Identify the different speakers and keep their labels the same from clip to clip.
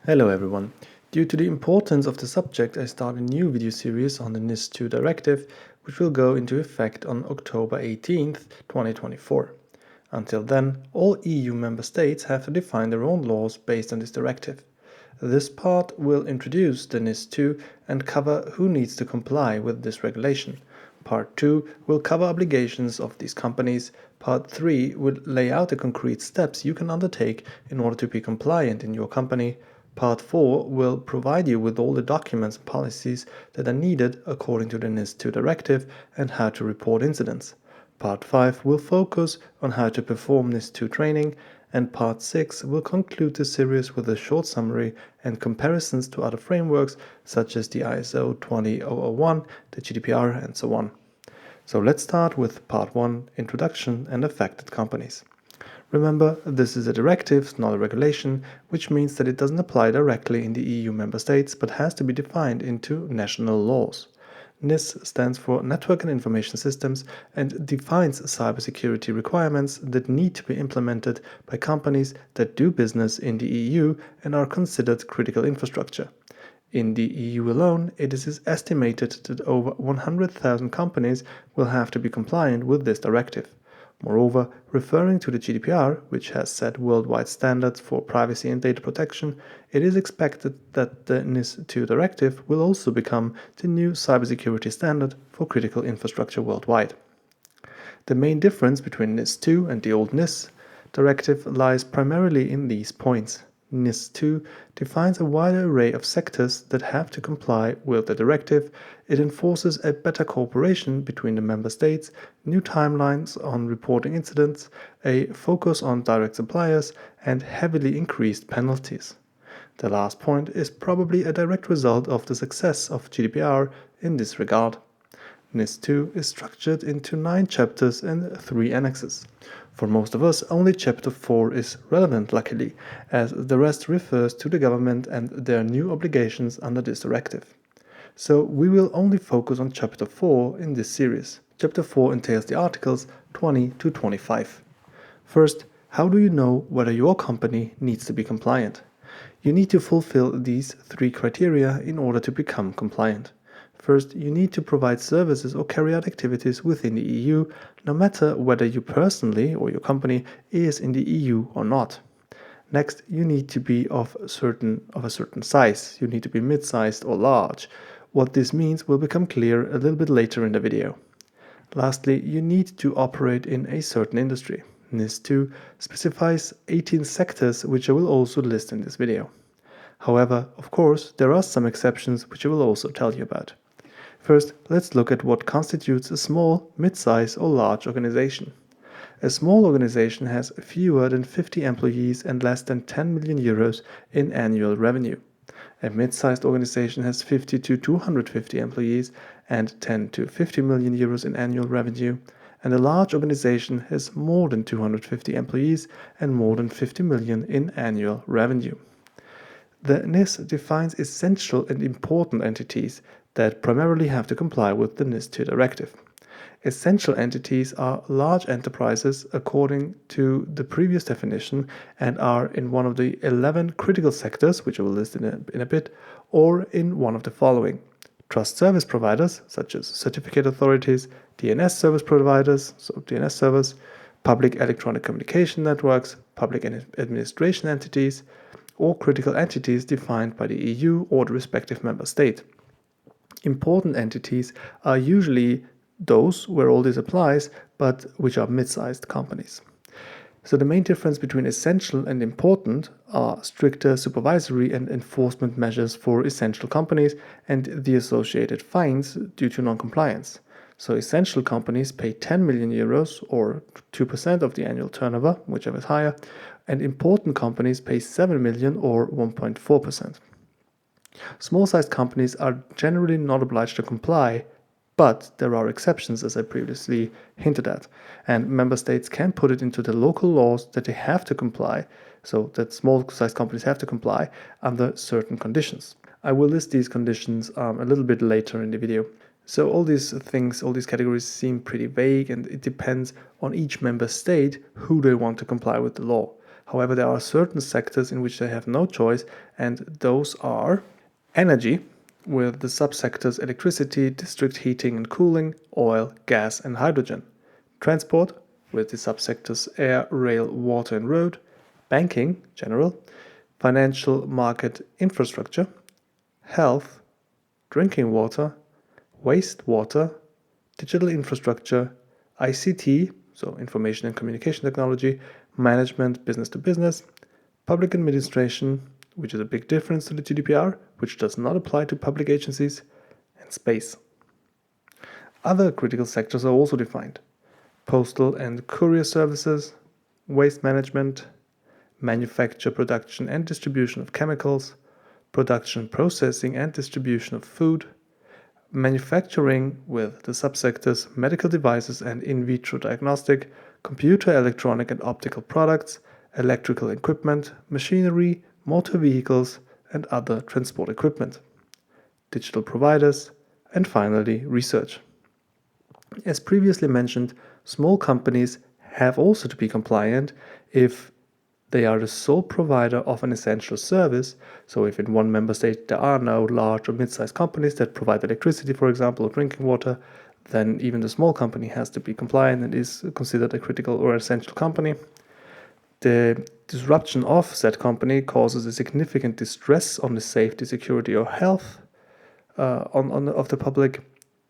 Speaker 1: Hello everyone. Due to the importance of the subject, I start a new video series on the NIS2 Directive, which will go into effect on October 18th, 2024. Until then, all EU member states have to define their own laws based on this directive. This part will introduce the NIS2 and cover who needs to comply with this regulation. Part 2 will cover obligations of these companies. Part 3 will lay out the concrete steps you can undertake in order to be compliant in your company. Part 4 will provide you with all the documents and policies that are needed according to the NIS2 directive and how to report incidents. Part 5 will focus on how to perform NIS2 training, and Part 6 will conclude the series with a short summary and comparisons to other frameworks such as the ISO 20001, the GDPR, and so on. So let's start with Part 1, Introduction and Affected Companies. Remember, this is a directive, not a regulation, which means that it doesn't apply directly in the EU member states, but has to be defined into national laws. NIS stands for Network and Information Systems and defines cybersecurity requirements that need to be implemented by companies that do business in the EU and are considered critical infrastructure. In the EU alone, it is estimated that over 100,000 companies will have to be compliant with this directive. Moreover, referring to the GDPR, which has set worldwide standards for privacy and data protection, it is expected that the NIS2 directive will also become the new cybersecurity standard for critical infrastructure worldwide. The main difference between NIS2 and the old NIS directive lies primarily in these points. NIS2 defines a wider array of sectors that have to comply with the directive. It enforces a better cooperation between the member states, new timelines on reporting incidents, a focus on direct suppliers, and heavily increased penalties. The last point is probably a direct result of the success of GDPR in this regard. NIS2 is structured into 9 chapters and 3 annexes. For most of us, only Chapter 4 is relevant, luckily, as the rest refers to the government and their new obligations under this directive. So we will only focus on Chapter 4 in this series. Chapter 4 entails the articles 20 to 25. First, how do you know whether your company needs to be compliant? You need to fulfill these 3 criteria in order to become compliant. First, you need to provide services or carry out activities within the EU, no matter whether you personally or your company is in the EU or not. Next, you need to be of a certain size. You need to be mid-sized or large. What this means will become clear a little bit later in the video. Lastly, you need to operate in a certain industry. NIS2 specifies 18 sectors, which I will also list in this video. However, of course, there are some exceptions which I will also tell you about. First, let's look at what constitutes a small, mid-size or large organization. A small organization has fewer than 50 employees and less than 10 million euros in annual revenue. A mid-sized organization has 50 to 250 employees and 10 to 50 million euros in annual revenue, and a large organization has more than 250 employees and more than 50 million in annual revenue. The NIS defines essential and important entities that primarily have to comply with the NIS2 directive. Essential entities are large enterprises according to the previous definition and are in one of the 11 critical sectors, which I will list in a bit, or in one of the following: trust service providers, such as certificate authorities, DNS service providers, so DNS servers, public electronic communication networks, public administration entities, or critical entities defined by the EU or the respective member state. Important entities are usually those where all this applies, but which are mid-sized companies. So the main difference between essential and important are stricter supervisory and enforcement measures for essential companies and the associated fines due to non-compliance. So essential companies pay 10 million euros or 2% of the annual turnover, whichever is higher, and important companies pay 7 million or 1.4%. Small-sized companies are generally not obliged to comply, but there are exceptions, as I previously hinted at, and member states can put it into the local laws that they have to comply, so that small-sized companies have to comply under certain conditions. I will list these conditions a little bit later in the video. So all these things, all these categories seem pretty vague, and it depends on each member state who they want to comply with the law. However, there are certain sectors in which they have no choice, and those are energy, with the subsectors electricity, district heating and cooling, oil, gas and hydrogen. Transport, with the subsectors air, rail, water and road. Banking, general. Financial market infrastructure. Health, drinking water, wastewater, digital infrastructure, ICT, so information and communication technology, management, business to business, public administration, which is a big difference to the GDPR, which does not apply to public agencies, and space. Other critical sectors are also defined: postal and courier services, waste management, manufacture, production and distribution of chemicals, production, processing and distribution of food, manufacturing with the subsectors medical devices and in vitro diagnostic, computer, electronic and optical products, electrical equipment, machinery, motor vehicles and other transport equipment, digital providers, and finally research. As previously mentioned, small companies have also to be compliant if they are the sole provider of an essential service. So if in one member state there are no large or mid-sized companies that provide electricity, for example, or drinking water, then even the small company has to be compliant and is considered a critical or essential company. The disruption of said company causes a significant distress on the safety, security, or health of the public.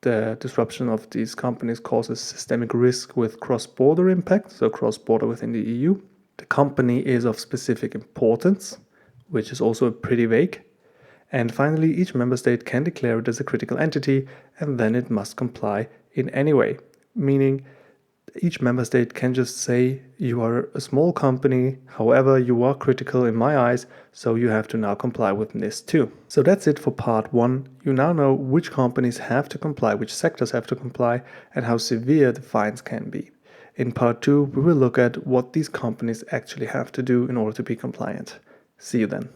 Speaker 1: The disruption of these companies causes systemic risk with cross-border impact, so cross-border within the EU. The company is of specific importance, which is also pretty vague. And finally, each member state can declare it as a critical entity, and then it must comply in any way, meaning each member state can just say, you are a small company, however, you are critical in my eyes, so you have to now comply with NIS 2. So that's it for part 1. You now know which companies have to comply, which sectors have to comply, and how severe the fines can be. In part 2, we will look at what these companies actually have to do in order to be compliant. See you then.